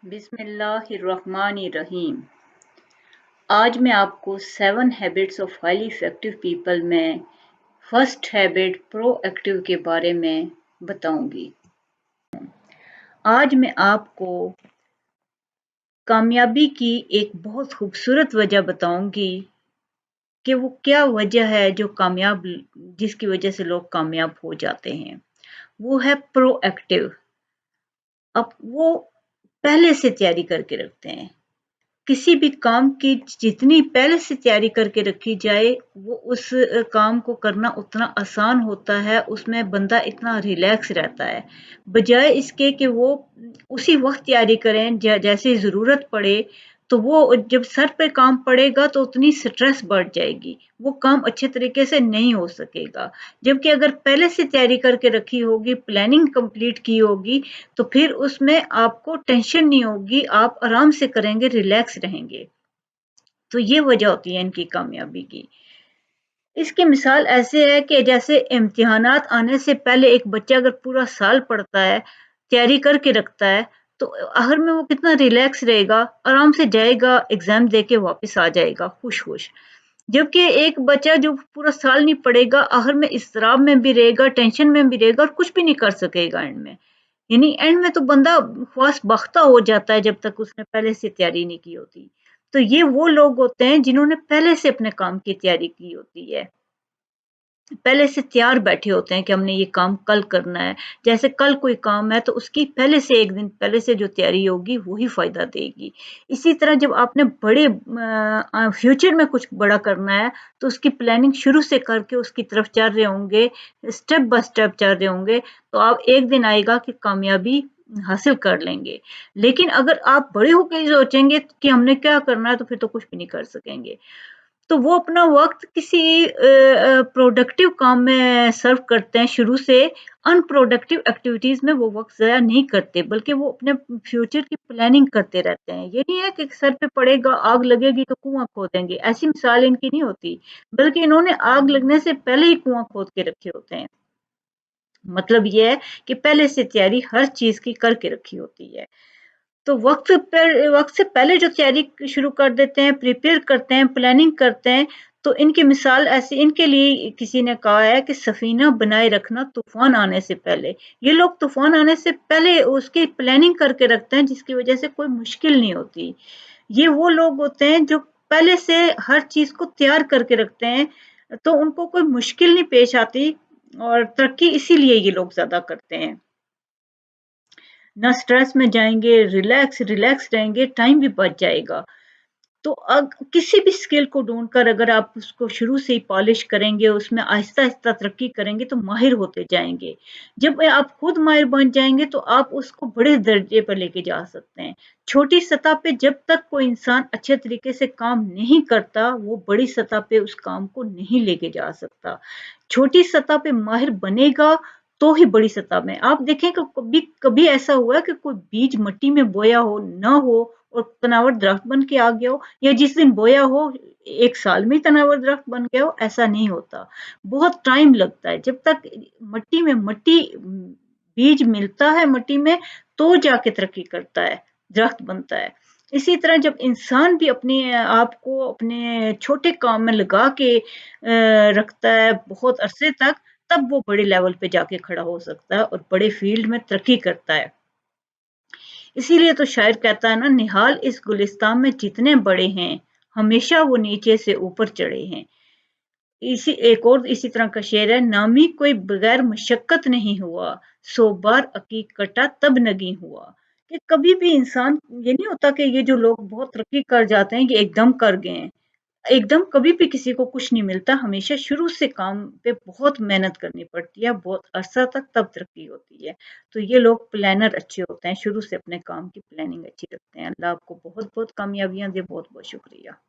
बिस्मिल्लाहिर्रहमानिर्रहीम। आज मैं आपको 7 habits of highly effective people में फर्स्ट हैबिट प्रोएक्टिव के बारे में बताऊंगी। आज मैं आपको कामयाबी की एक बहुत खूबसूरत वजह बताऊंगी कि वो क्या वजह है जिसकी वजह से लोग कामयाब हो जाते हैं। वो है प्रोएक्टिव। अब वो पहले से तैयारी करके रखते हैं। किसी भी काम की जितनी पहले से तैयारी करके रखी जाए वो उस काम को करना उतना आसान होता है, उसमें बंदा इतना रिलैक्स रहता है, बजाय इसके कि वो उसी वक्त तैयारी करें जैसे ज़रूरत पड़े। तो वो जब सर पे काम पड़ेगा तो उतनी स्ट्रेस बढ़ जाएगी, वो काम अच्छे तरीके से नहीं हो सकेगा। जबकि अगर पहले से तैयारी करके रखी होगी, प्लानिंग कंप्लीट की होगी, तो फिर उसमें आपको टेंशन नहीं होगी, आप आराम से करेंगे, रिलैक्स रहेंगे। तो ये वजह होती है इनकी कामयाबी की। इसकी मिसाल ऐसे है कि जैसे इम्तिहानात आने से पहले एक बच्चा अगर पूरा साल पढ़ता है, तैयारी करके रखता है, तो आखिर में वो कितना रिलैक्स रहेगा, आराम से जाएगा, एग्जाम दे के वापस आ जाएगा खुश खुश। जबकि एक बच्चा जो पूरा साल नहीं पढ़ेगा, आखिर में इज़्तिराब में भी रहेगा, टेंशन में भी रहेगा और कुछ भी नहीं कर सकेगा एंड में। यानी एंड में तो बंदा ख्वास बख्ता हो जाता है जब तक उसने पहले से तैयारी नहीं की होती। तो ये वो लोग होते हैं जिन्होंने पहले से अपने काम की तैयारी की होती है, पहले से तैयार बैठे होते हैं कि हमने ये काम कल करना है। जैसे कल कोई काम है तो उसकी पहले से एक दिन पहले से जो तैयारी होगी वही फ़ायदा देगी। इसी तरह जब आपने बड़े फ्यूचर में कुछ बड़ा करना है तो उसकी प्लानिंग शुरू से करके उसकी तरफ चल रहे होंगे, स्टेप बाय स्टेप चल रहे होंगे, तो आप एक दिन आएगा कि कामयाबी हासिल कर लेंगे। लेकिन अगर आप बड़े होके ही सोचेंगे कि हमने क्या करना है तो फिर तो कुछ भी नहीं कर सकेंगे। तो वो अपना वक़्त किसी प्रोडक्टिव काम में सर्व करते हैं शुरू से, अनप्रोडक्टिव एक्टिविटीज़ में वो वक़्त ज़ाया नहीं करते, बल्कि वो अपने फ्यूचर की प्लानिंग करते रहते हैं। ये नहीं है कि सर पे पड़ेगा, आग लगेगी तो कुआँ खोदेंगे, ऐसी मिसाल इनकी नहीं होती, बल्कि इन्होंने आग लगने से पहले ही कुआँ खोद के रखे होते हैं। मतलब ये है कि पहले से तैयारी हर चीज़ की करके रखी होती है। तो वक़्त से पहले जो तैयारी शुरू कर देते हैं, प्रिपेयर करते हैं, प्लानिंग करते हैं, तो इनकी मिसाल ऐसी इनके लिए किसी ने कहा है कि सफ़ीना बनाए रखना तूफ़ान आने से पहले। ये लोग तूफ़ान आने से पहले उसकी प्लानिंग करके रखते हैं जिसकी वज़ह से कोई मुश्किल नहीं होती। ये वो लोग होते हैं जो पहले से हर चीज़ को तैयार करके रखते हैं, तो उनको कोई मुश्किल नहीं पेश आती और तरक्की इसीलिए ये लोग ज़्यादा करते हैं। ना स्ट्रेस में जाएँगे, रिलैक्स रहेंगे, टाइम भी बच जाएगा। तो किसी भी स्किल को ढूँढकर अगर आप उसको शुरू से ही पॉलिश करेंगे, उसमें आहिस्ता-आहिस्ता तरक्की करेंगे तो माहिर होते जाएँगे। जब आप खुद माहिर बन जाएँगे तो आप उसको बड़े दर्जे पर लेके जा सकते हैं। छोटी सतह पे जब तक कोई इंसान अच्छे तरीके से काम नहीं करता, वो बड़ी सतह पे उस काम को नहीं लेके जा सकता। छोटी सतह पे माहिर बनेगा तो ही बड़ी सतह में। आप देखें कि कभी कभी ऐसा हुआ है कि कोई बीज मिट्टी में बोया हो, ना हो और तनावर दरख्त बन के आ गया हो, या जिस दिन बोया हो 1 साल में ही तनावर दरख्त बन गया हो, ऐसा नहीं होता। बहुत टाइम लगता है जब तक मट्टी बीज मिलता है मट्टी में तो जाके तरक्की करता है, दरख्त बनता है। इसी तरह जब इंसान भी अपने आप को अपने छोटे काम में लगा के रखता है बहुत अरसे तक, तब वो बड़े लेवल पे जाके खड़ा हो सकता है और बड़े फील्ड में तरक्की करता है। इसीलिए तो शायर कहता है ना, निहाल इस गुलिस्तान में जितने बड़े हैं, हमेशा वो नीचे से ऊपर चढ़े हैं। एक और इसी तरह का शेर है, नामी कोई बगैर मशक्कत नहीं हुआ, 100 बार अकीक कटा तब नगी हुआ। कि कभी भी इंसान ये नहीं होता कि ये जो लोग बहुत तरक्की कर जाते हैं, ये एकदम कर गए हैं। एकदम कभी भी किसी को कुछ नहीं मिलता, हमेशा शुरू से काम पे बहुत मेहनत करनी पड़ती है, बहुत अरसा तक तब तरक्की होती है। तो ये लोग प्लानर अच्छे होते हैं, शुरू से अपने काम की प्लानिंग अच्छी रखते हैं। अल्लाह आपको बहुत-बहुत कामयाबियाँ दे, बहुत-बहुत शुक्रिया।